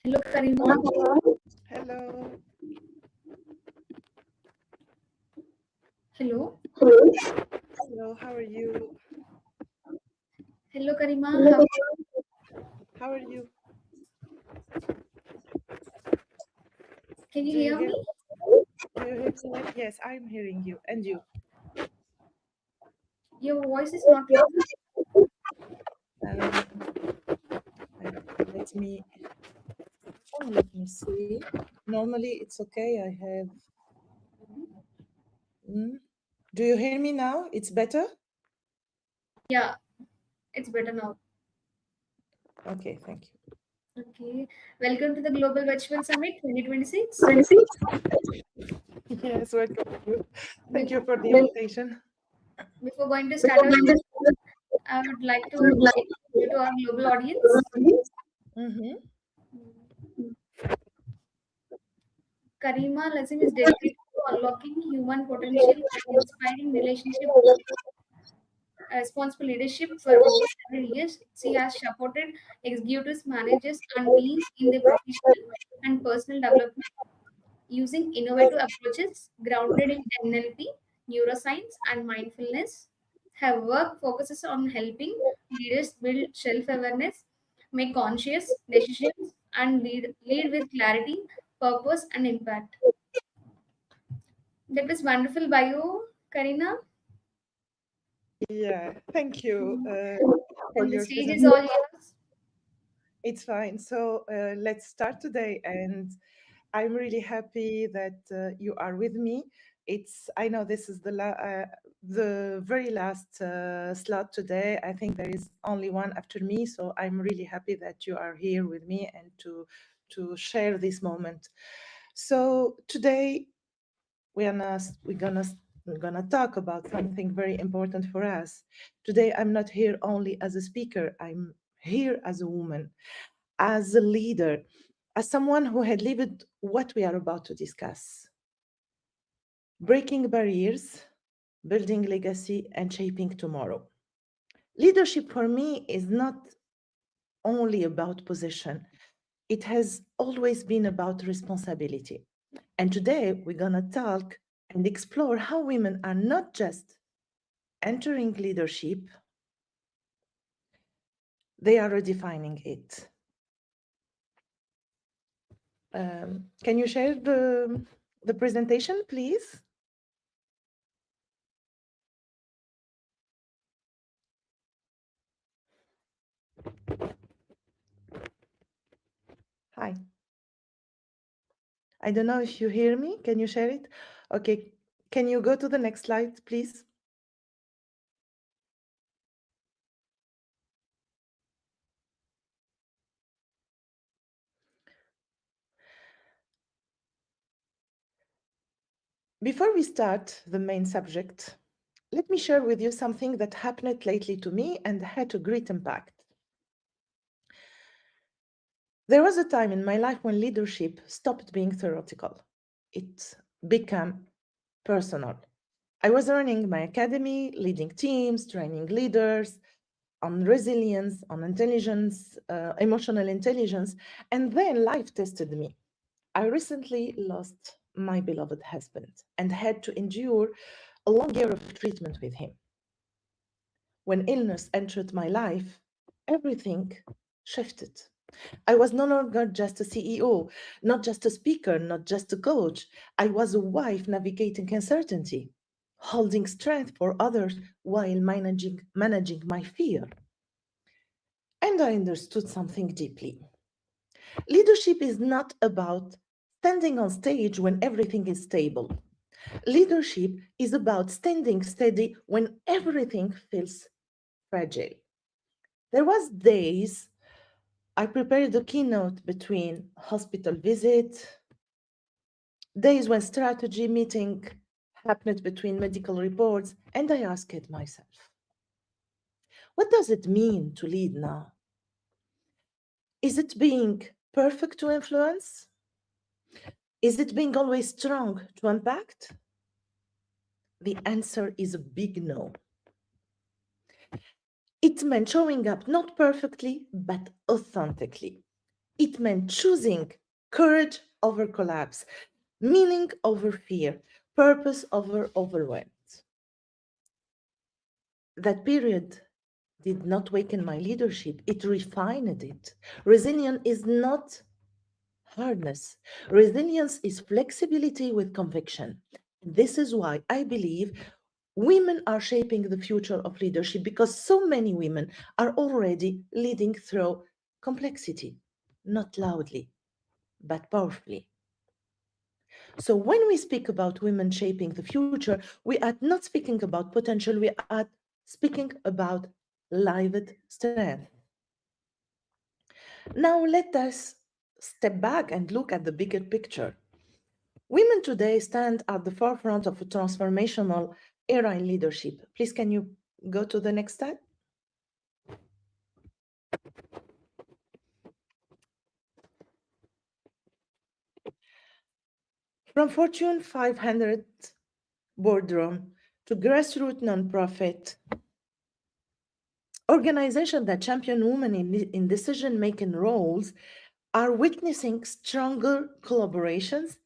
Hello, Karima. Hello. Hello. Hello, how are you? Hello, Karima. How are you? Can you Do you hear hear me? me? Yes, I'm hearing you. And you? Your voice is not clear. Um, let me let me see. Normally it's okay. I have. Do you hear me now? It's better? Yeah, it's better now. Okay, thank you. Okay. Welcome to the Global Virtual Summit 2026. Yes, welcome. Thank Be- you for the invitation. Before going to start our session, I would like to introduce you to our global audience. Mm-hmm. Karima Lazzem is dedicated to unlocking human potential and inspiring relationship responsible leadership for over 7 years. She has supported executives, managers, and teams in their professional and personal development using innovative approaches grounded in NLP, neuroscience, and mindfulness. Her work focuses on helping leaders build self awareness, make conscious decisions, and lead with clarity, purpose, and impact. That was wonderful bio, Karina. Yeah, thank you for And the your stage is presentation. all yours. It's fine. So let's start today. And I'm really happy that you are with me. I know this is the very last slot today. I think there is only one after me. So I'm really happy that you are here with me and to share this moment. So today we're gonna talk about something very important for us. Today I'm not here only as a speaker. I'm here as a woman, as a leader, as someone who had lived what we are about to discuss: breaking barriers, building legacy, and shaping tomorrow. Leadership for me is not only about position, it has always been about responsibility. And today we're going to talk and explore how women are not just entering leadership, they are redefining it. Can you share the presentation, please? Hi. I don't know if you hear me. Can you share it? Okay. Can you go to the next slide, please? Before we start the main subject, let me share with you something that happened lately to me and had a great impact. There was a time in my life when leadership stopped being theoretical. It became personal. I was running my academy, leading teams, training leaders on resilience, on intelligence, emotional intelligence, and then life tested me. I recently lost my beloved husband and had to endure a long year of treatment with him. When illness entered my life, everything shifted. I was no longer just a CEO, not just a speaker, not just a coach. I was a wife navigating uncertainty, holding strength for others while managing my fear. And I understood something deeply. Leadership is not about standing on stage when everything is stable. Leadership is about standing steady when everything feels fragile. There was days I prepared the keynote between hospital visit, days when strategy meeting happened between medical reports, and I asked myself, what does it mean to lead now? Is it being perfect to influence? Is it being always strong to impact? The answer is a big no. It meant showing up not perfectly, but authentically. It meant choosing courage over collapse, meaning over fear, purpose over overwhelm. That period did not weaken my leadership, it refined it. Resilience is not hardness, resilience is flexibility with conviction. This is why I believe women are shaping the future of leadership because so many women are already leading through complexity, not loudly, but powerfully. So when we speak about women shaping the future, we are not speaking about potential, we are speaking about lived strength. Now let us step back and look at the bigger picture. Women today stand at the forefront of a transformational era in leadership. Please, can you go to the next slide? From Fortune 500 boardroom to grassroots nonprofit organizations that champion women in decision-making roles are witnessing stronger collaborations,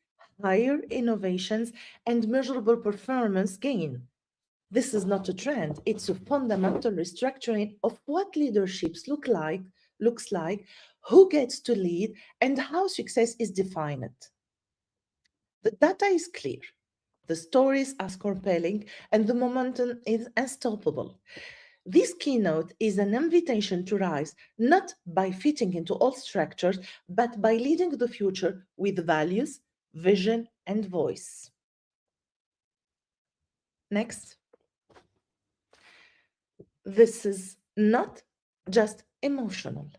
higher innovations, and measurable performance gain. This is not a trend, it's a fundamental restructuring of what leaderships looks like, who gets to lead, and how success is defined. The data is clear. The stories are compelling and the momentum is unstoppable. This keynote is an invitation to rise not by fitting into old structures, but by leading the future with values, vision, and voice. Next. This is not just emotional.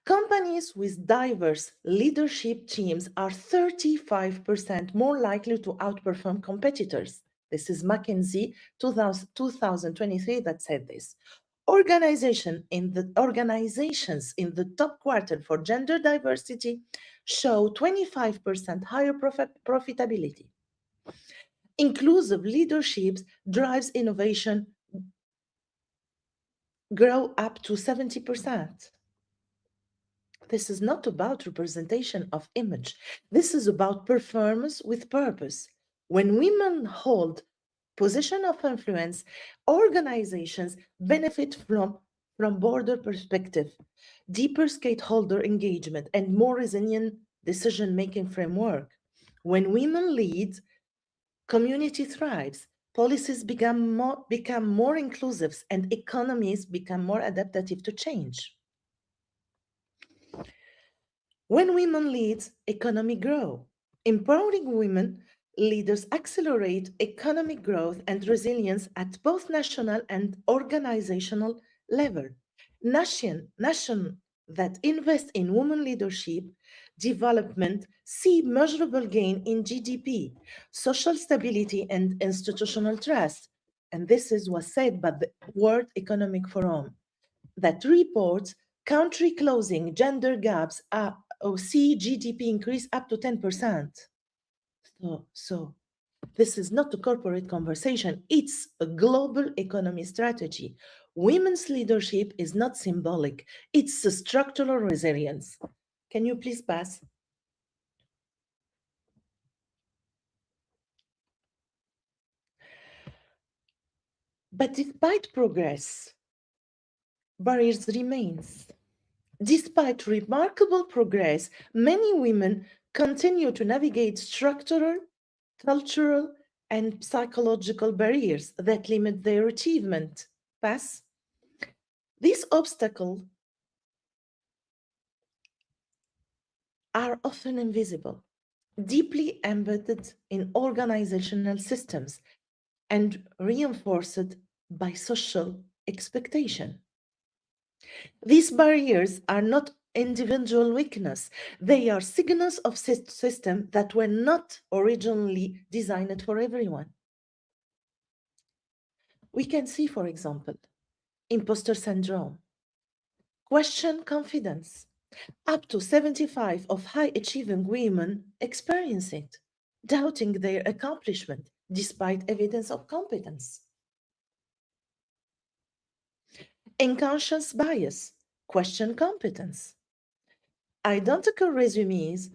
Companies with diverse leadership teams are 35% more likely to outperform competitors. This is McKinsey 2023 that said this. Organizations in the top quartile for gender diversity show 25% higher profitability. Inclusive leadership drives innovation grow up to 70%. This is not about representation of image. This is about performance with purpose. When women hold position of influence, organizations benefit from broader perspective, deeper stakeholder engagement, and more resilient decision-making framework. When women lead, community thrives, policies become more inclusive, and economies become more adaptive to change. When women lead, economy grow. Empowering women leaders accelerate economic growth and resilience at both national and organizational level. Nation that invest in women leadership development see measurable gain in GDP, social stability, and institutional trust. And this is what said by the World Economic Forum that reports country closing gender gaps or see GDP increase up to 10%. So this is not a corporate conversation, it's a global economy strategy. Women's leadership is not symbolic, it's a structural resilience. Can you please pass? But despite progress, barriers remains. Despite remarkable progress, many women continue to navigate structural, cultural, and psychological barriers that limit their achievement. Pass. These obstacles are often invisible, deeply embedded in organizational systems, and reinforced by social expectation. These barriers are not individual weakness, they are signals of systems that were not originally designed for everyone. We can see, for example, imposter syndrome, question confidence. Up to 75 of high achieving women experience it, doubting their accomplishment despite evidence of competence. Unconscious bias, question competence. Identical resumes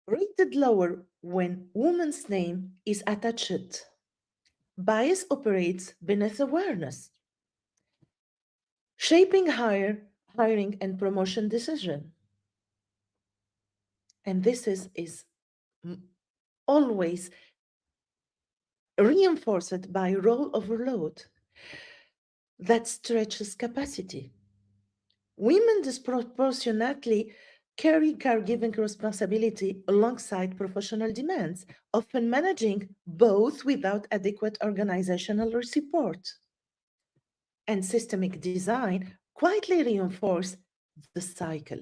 rated lower when woman's name is attached. Bias operates beneath awareness, shaping hiring and promotion decision. And this is always reinforced by role overload that stretches capacity. Women disproportionately carry caregiving responsibility alongside professional demands, often managing both without adequate organizational support. And systemic design quietly reinforce the cycle.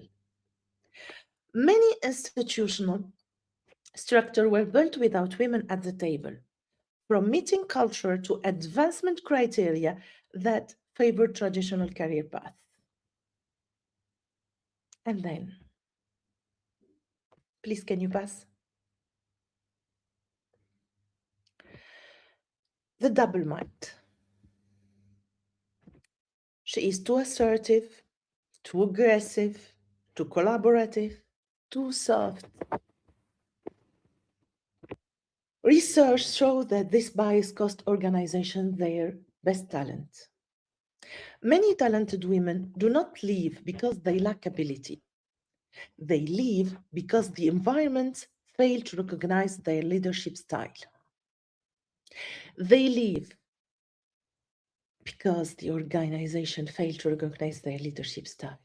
Many institutional structures were built without women at the table, from meeting culture to advancement criteria that favor traditional career paths. And then, please, can you pass? The double mind. She is too assertive, too aggressive, too collaborative, too soft. Research shows that this bias costs organizations their best talent. Many talented women do not leave because they lack ability. They leave because the environment failed to recognize their leadership style. They leave because the organization failed to recognize their leadership style.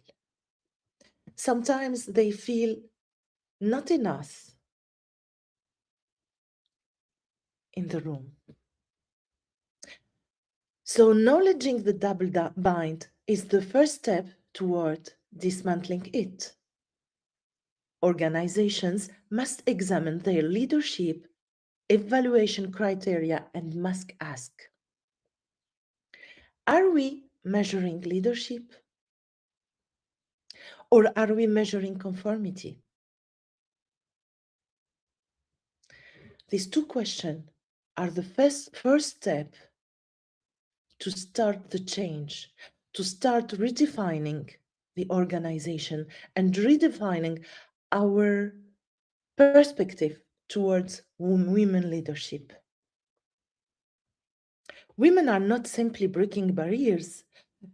Sometimes they feel not enough in the room. So, acknowledging the double bind is the first step toward dismantling it. Organizations must examine their leadership evaluation criteria and must ask, are we measuring leadership or are we measuring conformity? These two questions are the first step to start the change, to start redefining the organization and redefining our perspective towards women leadership. Women are not simply breaking barriers.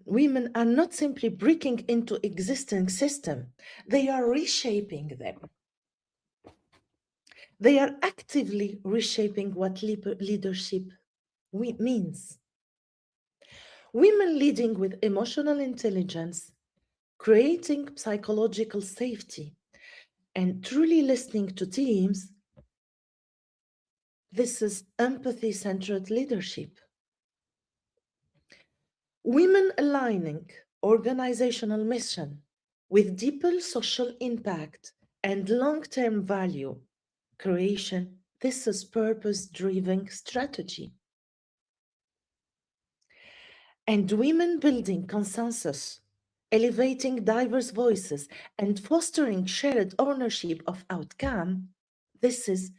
Women are not simply breaking into existing system. They are reshaping them. They are actively reshaping what leadership means. Women leading with emotional intelligence, creating psychological safety, and truly listening to teams. This is empathy-centered leadership. Women aligning organizational mission with deeper social impact and long-term value creation. This is purpose-driven strategy. And women building consensus, elevating diverse voices, and fostering shared ownership of outcome. This is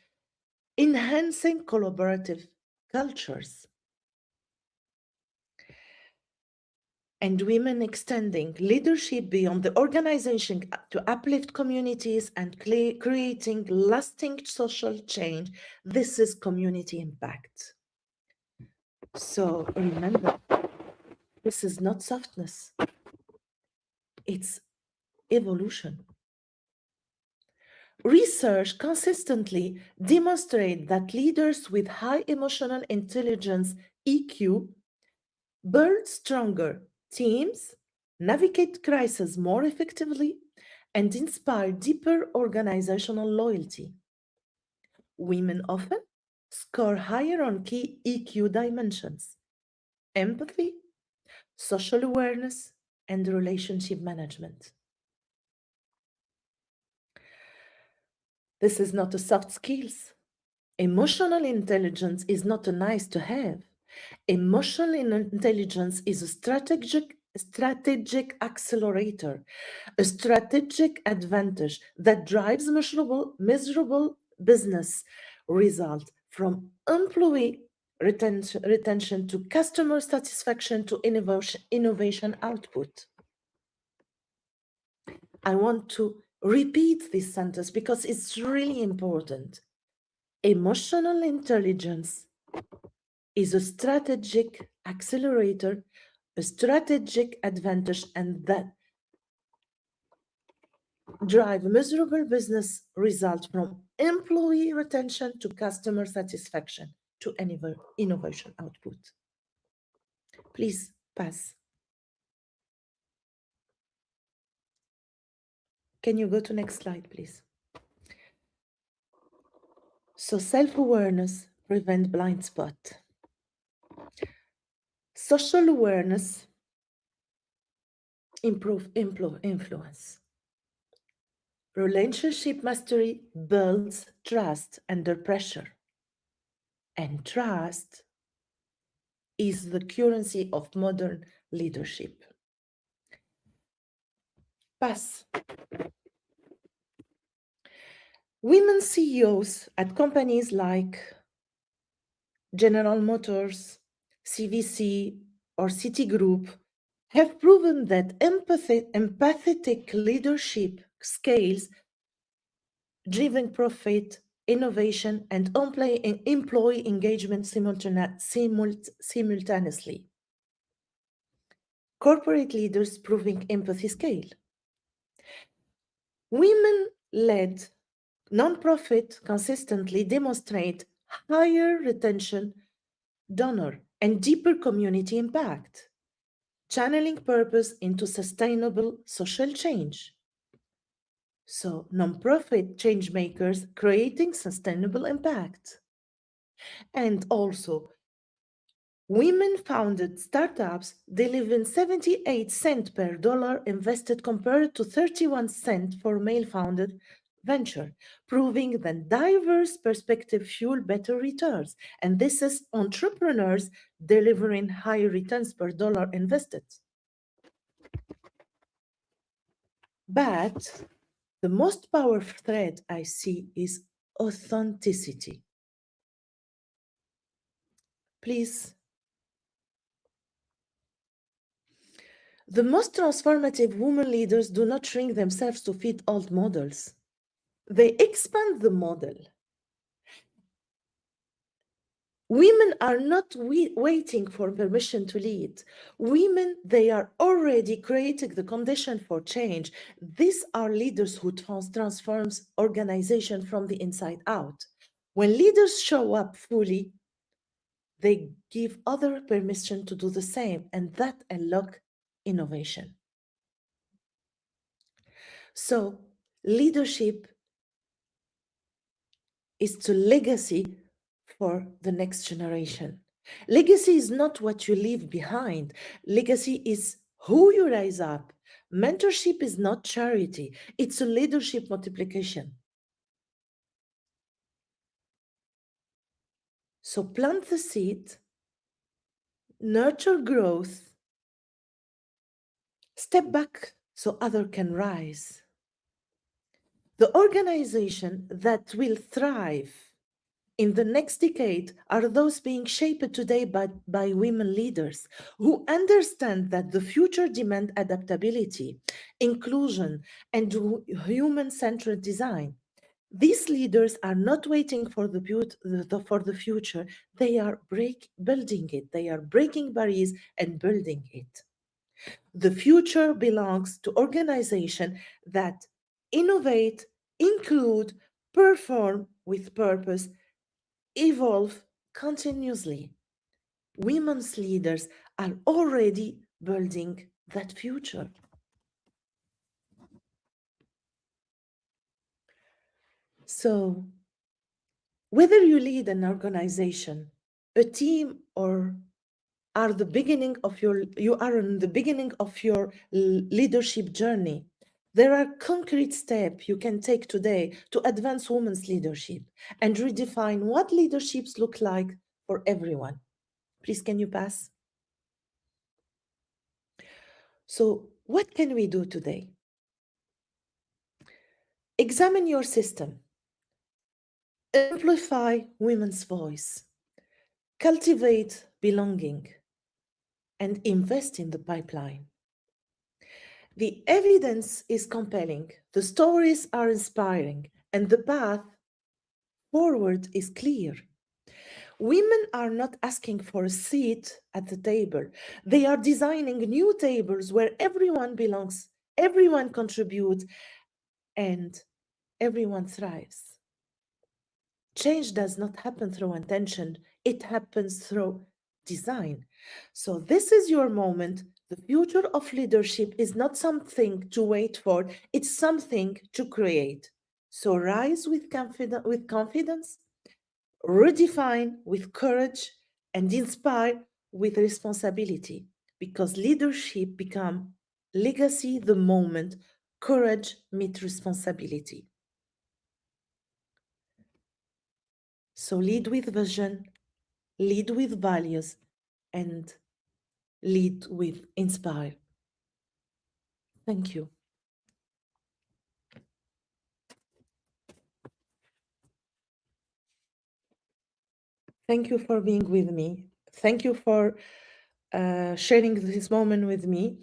enhancing collaborative cultures. And women extending leadership beyond the organization to uplift communities and creating lasting social change. This is community impact. So remember, this is not softness, it's evolution. Research consistently demonstrates that leaders with high emotional intelligence EQ build stronger teams, navigate crises more effectively, and inspire deeper organizational loyalty. Women often score higher on key EQ dimensions: empathy, social awareness, and relationship management. This is not a soft skills. Emotional intelligence is not a nice to have. Emotional intelligence is a strategic accelerator, a strategic advantage that drives measurable business results from employee retention to customer satisfaction to innovation output. I want to Repeat this sentence because it's really important. Emotional intelligence is a strategic accelerator, a strategic advantage, and that drive measurable business results from employee retention to customer satisfaction to innovation output. Please pass. Can you go to next slide, please? So self-awareness prevent blind spot. Social awareness improve influence. Relationship mastery builds trust under pressure. And trust is the currency of modern leadership. Pass. Women CEOs at companies like General Motors, CVC, or Citigroup have proven that empathetic leadership scales driven profit, innovation, and employee engagement simultaneously. Corporate leaders proving empathy scale. Women-led nonprofit consistently demonstrate higher retention, donor, and deeper community impact, channeling purpose into sustainable social change. So, nonprofit change makers creating sustainable impact. And also, women founded startups delivering 78 cents per dollar invested compared to 31 cents for male founded venture, proving that diverse perspective fuel better returns. And this is entrepreneurs delivering higher returns per dollar invested. But the most powerful thread I see is authenticity. Please. The most transformative women leaders do not shrink themselves to fit old models. They expand the model. Women are not waiting for permission to lead. Women, they are already creating the condition for change. These are leaders who transforms organization from the inside out. When leaders show up fully, they give other permission to do the same, and that unlock innovation. So leadership is to legacy for the next generation. Legacy is not what you leave behind. Legacy is who you rise up. Mentorship is not charity. It's a leadership multiplication. So plant the seed, nurture growth, step back so others can rise. The organization that will thrive in the next decade are those being shaped today by women leaders who understand that the future demand adaptability, inclusion, and human-centered design. These leaders are not waiting for for the future. They are building it. They are breaking barriers and building it. The future belongs to organizations that innovate, include, perform with purpose, evolve continuously. Women's leaders are already building that future. So, whether you lead an organization, a team, or are the beginning of you are in the beginning of your leadership journey, there are concrete steps you can take today to advance women's leadership and redefine what leaderships look like for everyone. Please, can you pass? So, what can we do today? Examine your system. Amplify women's voice. Cultivate belonging and invest in the pipeline. The evidence is compelling, the stories are inspiring, and the path forward is clear. Women are not asking for a seat at the table. They are designing new tables where everyone belongs, everyone contributes, and everyone thrives. Change does not happen through intention, it happens through design. So, this is your moment. The future of leadership is not something to wait for, it's something to create. So, rise with confidence, redefine with courage, and inspire with responsibility. Because leadership become legacy the moment courage meets responsibility. So lead with vision, lead with values, and lead with inspire. Thank you. Thank you for being with me. Thank you for sharing this moment with me.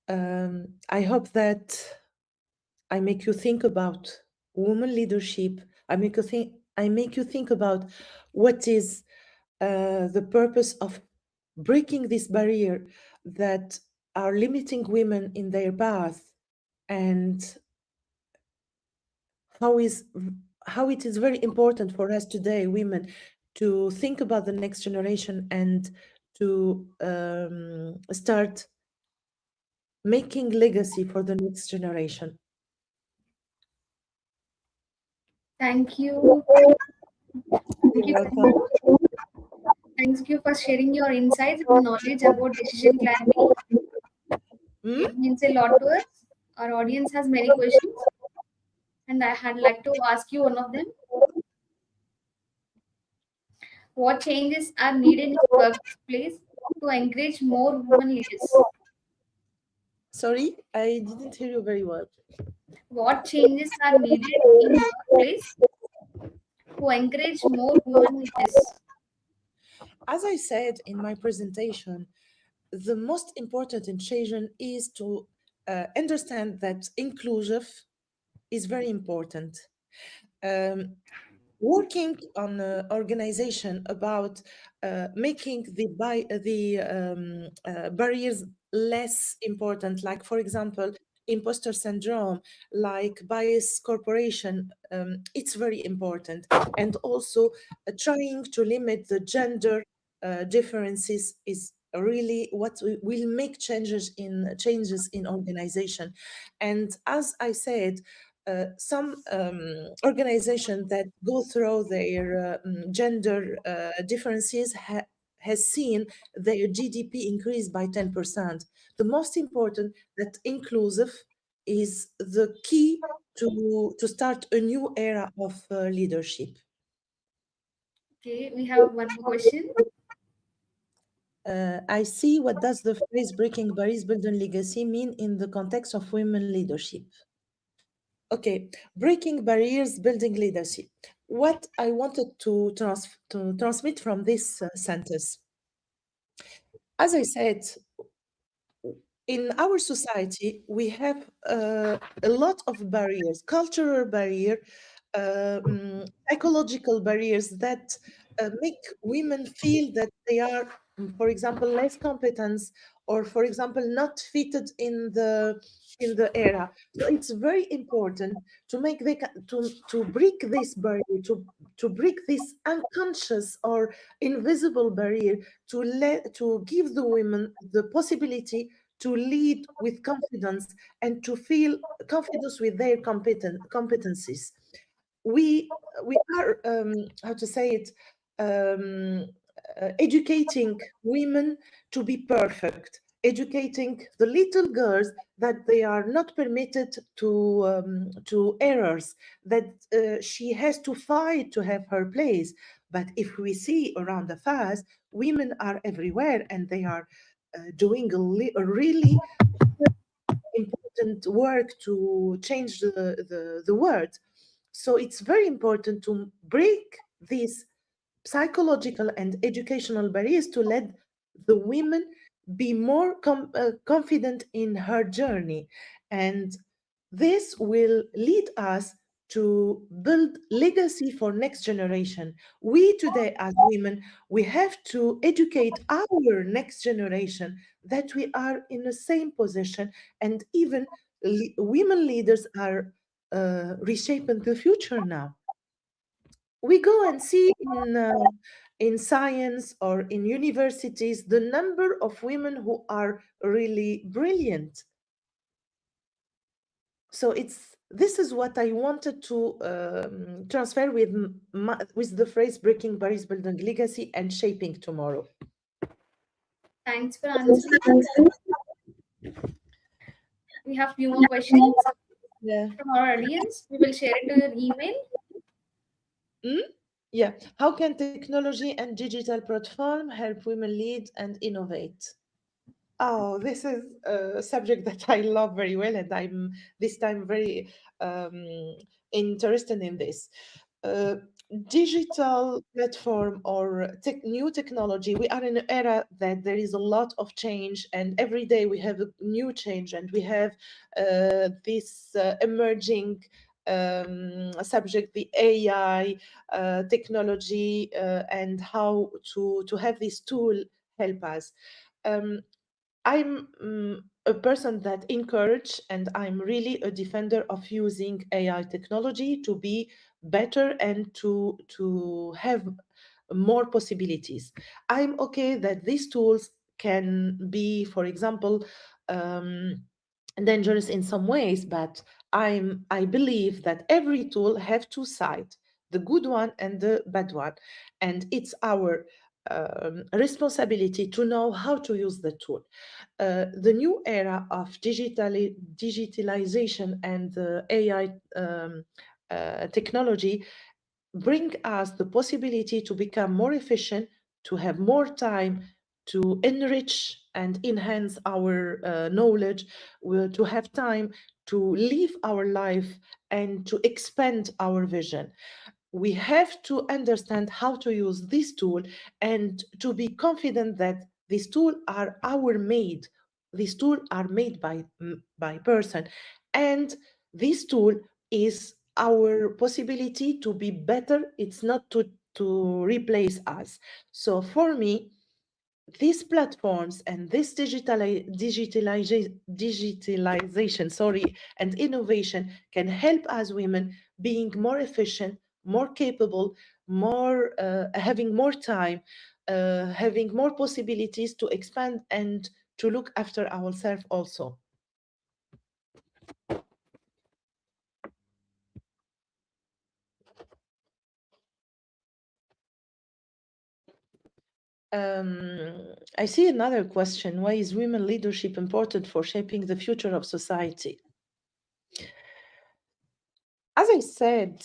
I hope that I make you think about woman leadership. I make you think about what is the purpose of breaking this barrier that are limiting women in their path, and how is how it is very important for us today, women, to think about the next generation and to start making legacy for the next generation. Thank you. Thank You're you, welcome. Karima. Thank you for sharing your insights and knowledge about decision clarity. Hmm? It means a lot to us. Our audience has many questions, and I had like to ask you one of them. What changes are needed in the workplace to encourage more women leaders? Sorry, I didn't hear you very well. What changes are needed in workplace to encourage more women leaders? As I said in my presentation, the most important intention is to understand that inclusive is very important. Um, Working on an organization about making the barriers less important, like for example imposter syndrome, like bias corporation, it's very important. And also trying to limit the gender differences is really what will make changes in organization. And as I said, some organizations that go through their gender differences has seen their GDP increase by 10%. The most important that inclusive is the key to start a new era of leadership. Okay, we have one more question. I see, what does the phrase breaking barriers building legacy mean in the context of women leadership? Okay, breaking barriers, building leadership. What I wanted to transmit from this sentence, as I said, in our society, we have a lot of barriers, cultural barrier, psychological barriers that make women feel that they are, for example, less competent, or, for example, not fitted in the era. So it's very important to make to break this barrier, to break this unconscious or invisible barrier, to give the women the possibility to lead with confidence and to feel confidence with their competencies. We are, how to say it, um, educating women to be perfect, educating the little girls that they are not permitted to errors, that she has to fight to have her place. But if we see around the fast, women are everywhere, and they are doing a really important work to change the world. So it's very important to break these psychological and educational barriers to let the women be more confident in her journey. And this will lead us to build legacy for next generation. We today as women, we have to educate our next generation that we are in the same position, and even women leaders are reshaping the future now. We go and see in science or in universities the number of women who are really brilliant. So it's this is what I wanted to transfer with with the phrase breaking barriers, building legacy, and shaping tomorrow. Thanks for answering. We have few more questions Yeah. from our audience. We will share it to your email. Mm? Yeah. How can technology and digital platform help women lead and innovate? Oh, this is a subject that I love very well, and I'm this time very interested in this. Uh, Digital platform or new technology, we are in an era that there is a lot of change, and every day we have a new change, and we have this emerging subject, the AI technology, and how to have this tool help us. Um, I'm a person that encourage, and I'm really a defender of using AI technology to be better and to have more possibilities. I'm okay that these tools can be, for example, um, dangerous in some ways, but I believe that every tool have two sides, the good one and the bad one, and it's our responsibility to know how to use the tool. The new era of digitalization and AI technology bring us the possibility to become more efficient, to have more time to enrich and enhance our knowledge, to have time to live our life and to expand our vision. We have to understand how to use this tool and to be confident that these tools are our made. These tools are made by person, and this tool is our possibility to be better. It's not to replace us. So for me, these platforms and this digitalization, sorry, and innovation can help us women being more efficient, more capable, more having more time, having more possibilities to expand and to look after ourselves also. I see another question. Why is women leadership important for shaping the future of society? As I said,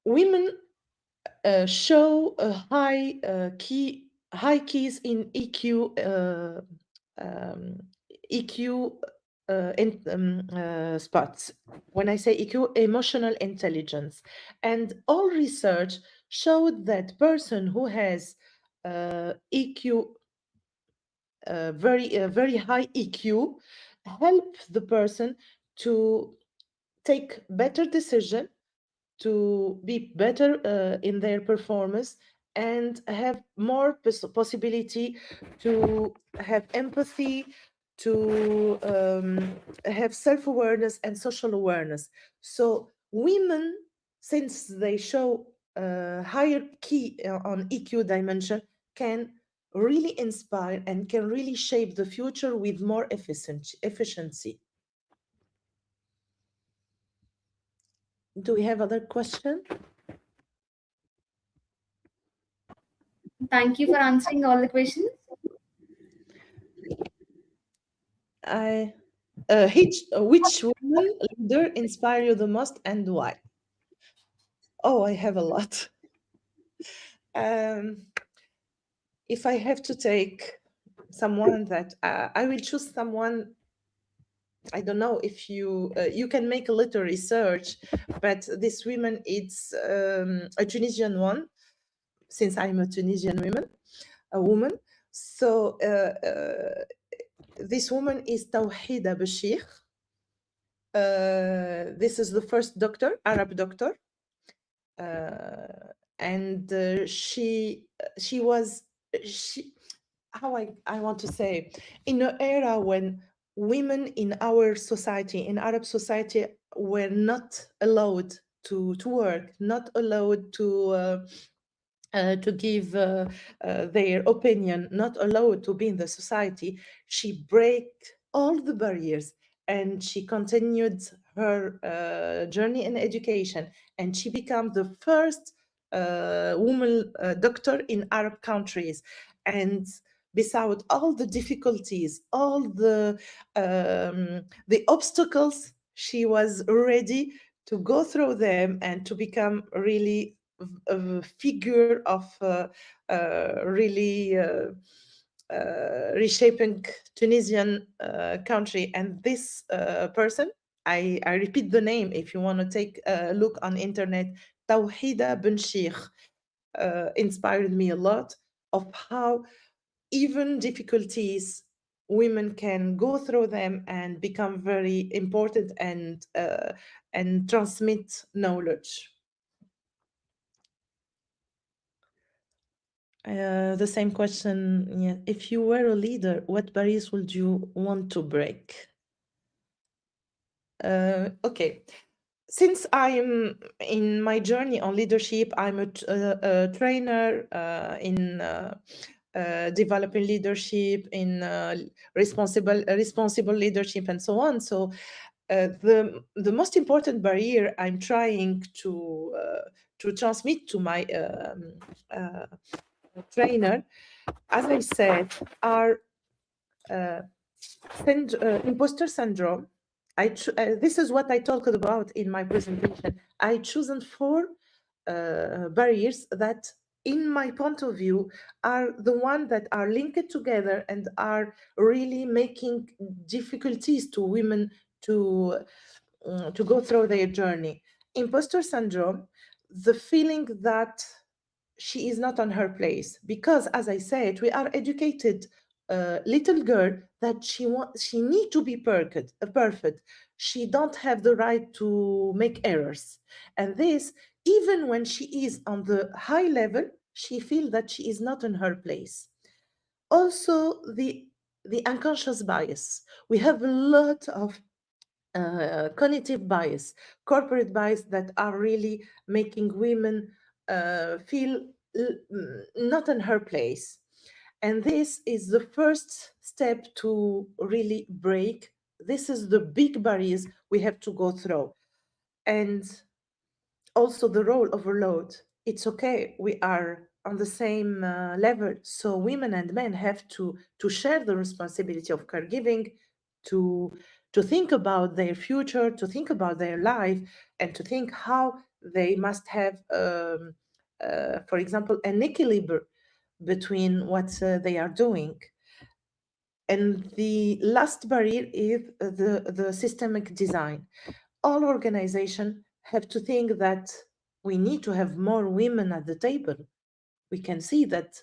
women show a high keys in EQ EQ spots. When I say EQ, emotional intelligence, and all research showed that person who has EQ, very high EQ, help the person to take better decision, to be better in their performance, and have more possibility to have empathy, to have self-awareness and social awareness. So women, since they show higher key on EQ dimension, can really inspire and can really shape the future with more efficiency. Do we have other question? Thank you for answering all the questions. I which woman leader inspire you the most and why? Oh, I have a lot. Um, if I have to take someone that I will choose someone. I don't know if you can make a little research, but this woman it's a Tunisian one, since I'm a Tunisian woman, a woman. So this woman is Tawhida Bashir. This is the first doctor, Arab doctor, and she was she how I want to say, in an era when women in our society, in Arab society, were not allowed to work, not allowed to give their opinion, not allowed to be in the society, she break all the barriers and she continued her journey in education, and she became the first woman doctor in Arab countries. And beside all the difficulties, all the obstacles, she was ready to go through them and to become really a figure of really reshaping Tunisian country. And this person, I repeat the name if you want to take a look on internet, Tawhida Ben Sheikh, inspired me a lot of how even difficulties women can go through them and become very important and transmit knowledge. The same question. Yeah. If you were a leader, what barriers would you want to break? Okay. Since I'm in my journey on leadership, I'm a trainer in developing leadership, in responsible leadership, and so on. So the most important barrier I'm trying to transmit to my trainer, as I said, are uh, imposter syndrome. This is what I talked about in my presentation. I chosen four barriers that, in my point of view, are the ones that are linked together and are really making difficulties to women to go through their journey. Imposter syndrome, the feeling that she is not on her place, because, as I said, we are educated little girl that she need to be perfect. She don't have the right to make errors, and this, even when she is on the high level, she feel that she is not in her place. Also, the unconscious bias. We have a lot of cognitive bias, corporate bias, that are really making women feel not in her place. And this is the first step to really break. This is the big barriers we have to go through. And also the role overload. It's okay, we are on the same level, so women and men have to share the responsibility of caregiving, to to think about their future, to think about their life, and to think how they must have for example, an equilibrium between what they are doing. And the last barrier is the systemic design. All organizations have to think that we need to have more women at the table. We can see that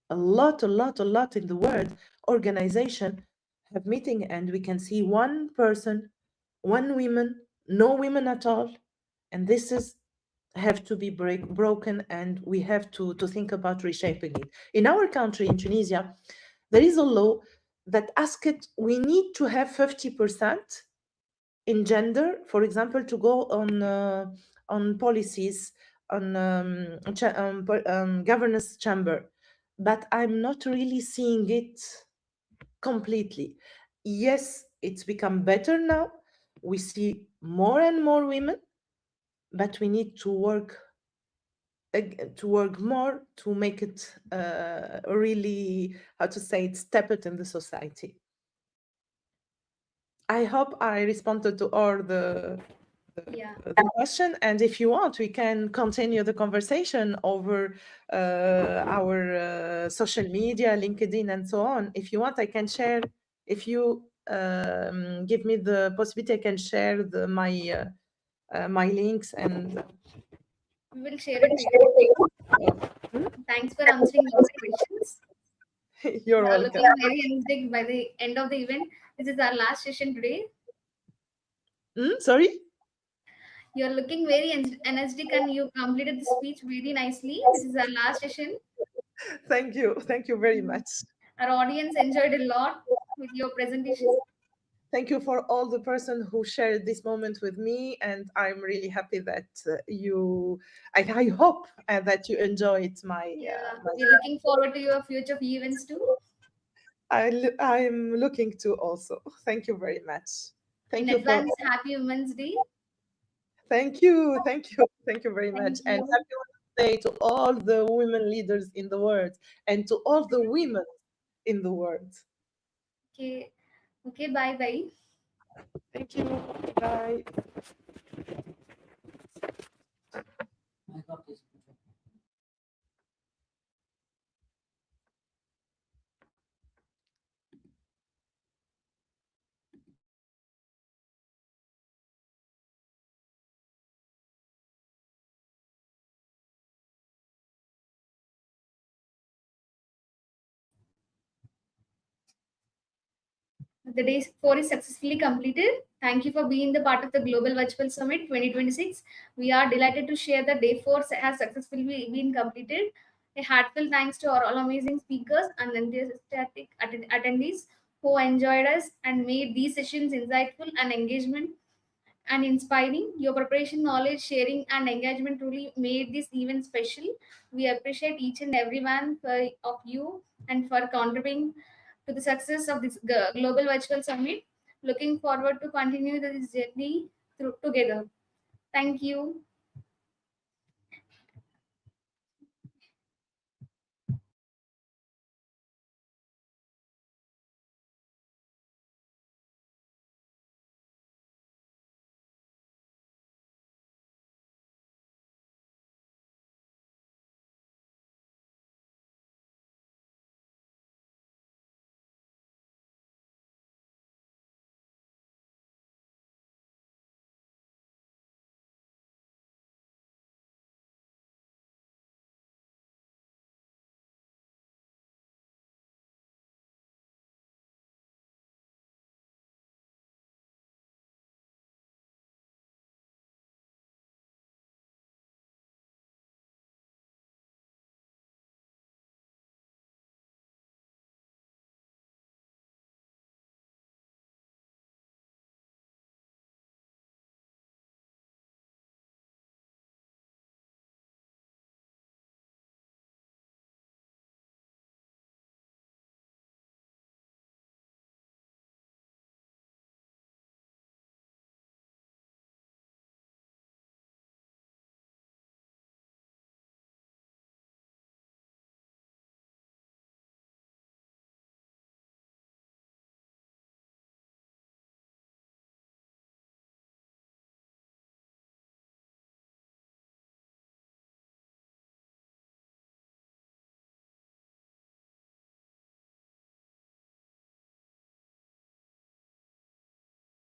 a lot in the world organization have meeting, and we can see one person, one woman, no women at all. And this is have to be broken, and we have to think about reshaping it. In our country, in Tunisia, there is a law that asked we need to have 50% in gender, for example, to go on policies, on governance chamber, but I'm not really seeing it completely. Yes, it's become better now. We see more and more women, but we need to work more to make it really, how to say it, step it in the society. I hope I responded to all Yeah. the question, and if you want, we can continue the conversation over our social media, LinkedIn, and so on. If you want, I can share. If you give me the possibility, I can share my links and. We will share it to you. Hmm? Thanks for answering all the questions. You're You are welcome. looking very energetic by the end of the event. This is our last session today. Sorry? You are looking very energetic and you completed the speech very nicely. This is our last session. Thank you. Thank you very Mm. much. Our audience enjoyed a lot with your presentation. Thank you for all the person who shared this moment with me, and I'm really happy that I hope that you enjoyed Yeah, my. we're looking forward to your future events too. I'm looking to also. Thank you very much. In Thank you for. advance, happy Women's Day. Thank you very much, Thank and you. happy Women's Day to all the women leaders in the world and to all the women in the world. Okay. Okay, bye bye. Thank you. Bye. The day 4 is successfully completed. Thank you for being the part of the Global Virtual Summit 2026. We are delighted to share that day 4 has successfully been completed. A heartfelt thanks to our all amazing speakers and enthusiastic attendees who enjoyed us and made these sessions insightful and engagement and inspiring. Your preparation, knowledge sharing, and engagement truly made this event special. We appreciate each and every one of you and for contributing to the success of this global virtual summit. Looking forward to continue this journey through together. Thank you.